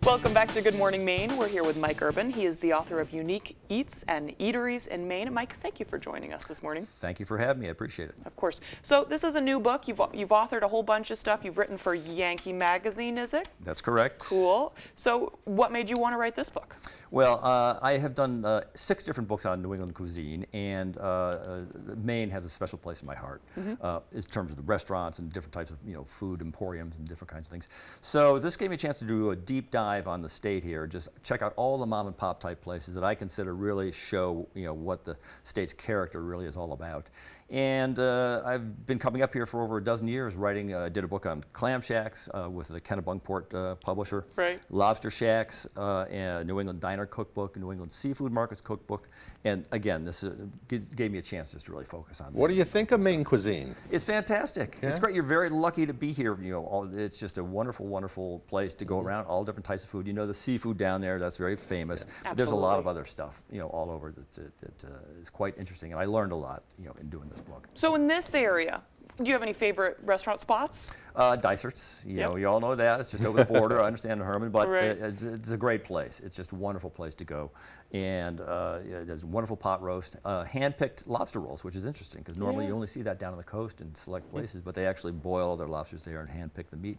Welcome back to Good Morning Maine. We're here with Mike Urban. He is the author of Unique Eats and Eateries in Maine. Mike, thank you for joining us this morning. Thank you for having me. I appreciate it. Of course. So this is a new book. You've authored a whole bunch of stuff. You've written for Yankee Magazine, is it? That's correct. Cool. So what made you want to write this book? Well, I have done 6 different books on New England cuisine, and Maine has a special place in my heart in terms of the restaurants and different types of food emporiums and different kinds of things. So this gave me a chance to do a deep dive on the state here, just check out all the mom and pop type places that I consider really show what the state's character really is all about. And I've been coming up here for over a dozen years writing, did a book on clam shacks with the Kennebunkport publisher, right. Lobster shacks, and New England Diner Cookbook, New England Seafood Markets Cookbook, and again, this gave me a chance just to really focus on. What do you think of Maine cuisine? It's fantastic. Yeah? It's great. You're very lucky to be here. It's just a wonderful, wonderful place to go around. All different types of food. The seafood down there, that's very famous. Yeah. There's a lot of other stuff, all over that is quite interesting, and I learned a lot, in doing this book. So in this area, do you have any favorite restaurant spots? Dysert's, you all know that. It's just over the border. I understand Herman, but right. It's a great place. It's just a wonderful place to go. And there's wonderful pot roast, hand-picked lobster rolls, which is interesting because normally you only see that down on the coast in select places, but they actually boil their lobsters there and hand-pick the meat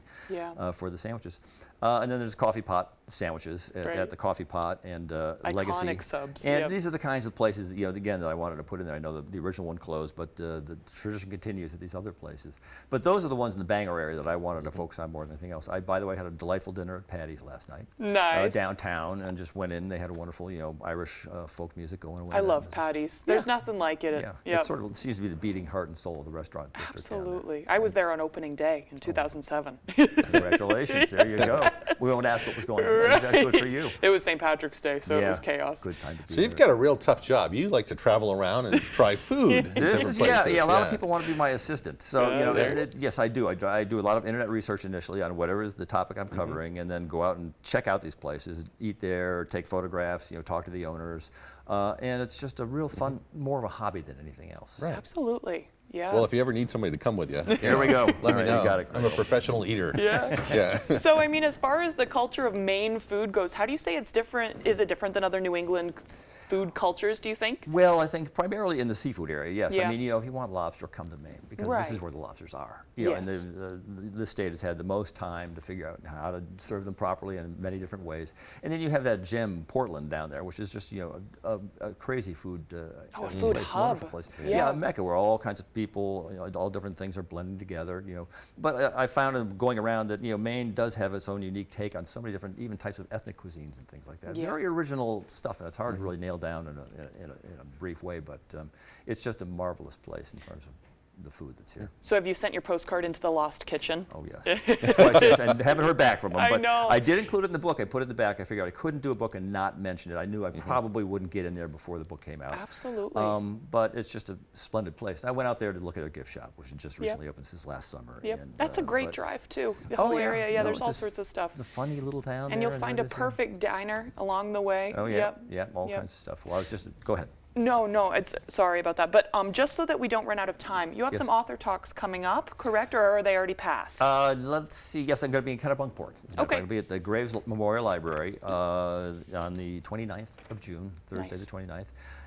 for the sandwiches. And then there's coffee pot sandwiches at the Coffee Pot and Legacy. Iconic subs. And these are the kinds of places, again, that I wanted to put in there. I know the original one closed, but the tradition continues at these other places. But those are the ones in the Bangor area that I wanted to focus on more than anything else. I, by the way, had a delightful dinner at Patty's last night. Nice. Downtown, and just went in. They had a wonderful, Irish folk music going on. I love Patty's. There's nothing like it. It sort of seems to be the beating heart and soul of the restaurant district. Absolutely. I was there on opening day in 2007. Congratulations. There you go. We won't ask what was going on. Right. That's good for you. It was St. Patrick's Day, so it was chaos. Good time to be So you've got a real tough job. You like to travel around and try food in different places. A lot of people want to be my assistant. So, yes, I do. I do a lot of internet research initially on whatever is the topic I'm covering, and then go out and check out these places, eat there, take photographs, talk to the owners. And it's just a real fun, more of a hobby than anything else. Right. Absolutely. Yeah. Well, if you ever need somebody to come with you, here we go. Let me know. You got it. I'm a professional eater. Yeah. So, I mean, as far as the culture of Maine food goes, how do you say it's different? Is it different than other New England food cultures, do you think? Well, I think primarily in the seafood area, yes. Yeah. I mean, if you want lobster, come to Maine, because this is where the lobsters are. And the state has had the most time to figure out how to serve them properly in many different ways. And then you have that gem, Portland, down there, which is just, a crazy food a food place, hub. Place. Yeah, a mecca where all kinds of people, all different things are blending together, But I found in going around that, Maine does have its own unique take on so many different, even types of ethnic cuisines and things like that. Very original stuff, and it's hard to really nail down in a brief way, but it's just a marvelous place in terms of the food that's here. So have you sent your postcard into the Lost Kitchen? Oh, yes. Twice, yes, and haven't heard back from them. I But know. I did include it in the book. I put it in the back. I figured I couldn't do a book and not mention it. I knew I probably wouldn't get in there before the book came out. Absolutely. But it's just a splendid place. I went out there to look at a gift shop, which had just recently opened since last summer. Yep. And, That's a great drive, too. The whole area, there's all sorts of stuff. The funny little town And there, you'll find a perfect diner along the way. Oh, yeah. All kinds of stuff. Well, go ahead. No, it's sorry about that. But just so that we don't run out of time, you have some author talks coming up, correct, or are they already passed? Let's see. Yes, I'm going to be in Kennebunkport. I'm going to be at the Graves Memorial Library on the 29th of June, Thursday the 29th.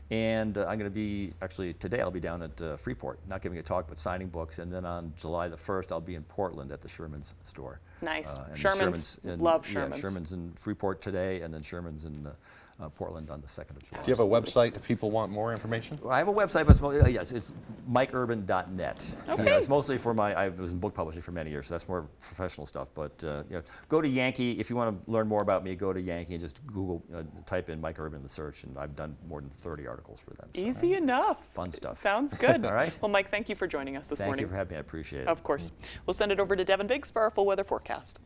And I'm going to be, actually today I'll be down at Freeport, not giving a talk, but signing books. And then on July the 1st, I'll be in Portland at the Sherman's store. Nice. Sherman's Love Sherman's. Yeah, Sherman's in Freeport today, and then Sherman's in Portland on the 2nd of July. Do you have a website if people want more information? I have a website, but yes, it's mikeurban.net. Okay. It's mostly for I was in book publishing for many years, so that's more professional stuff. But go to Yankee if you want to learn more about me. Go to Yankee and just Google, type in Mike Urban in the search, and I've done more than 30 articles for them. So, Easy enough. Fun stuff. Sounds good. All right. Well, Mike, thank you for joining us this morning. Thank you for having me. I appreciate it. Of course. We'll send it over to Devin Biggs for our full weather forecast.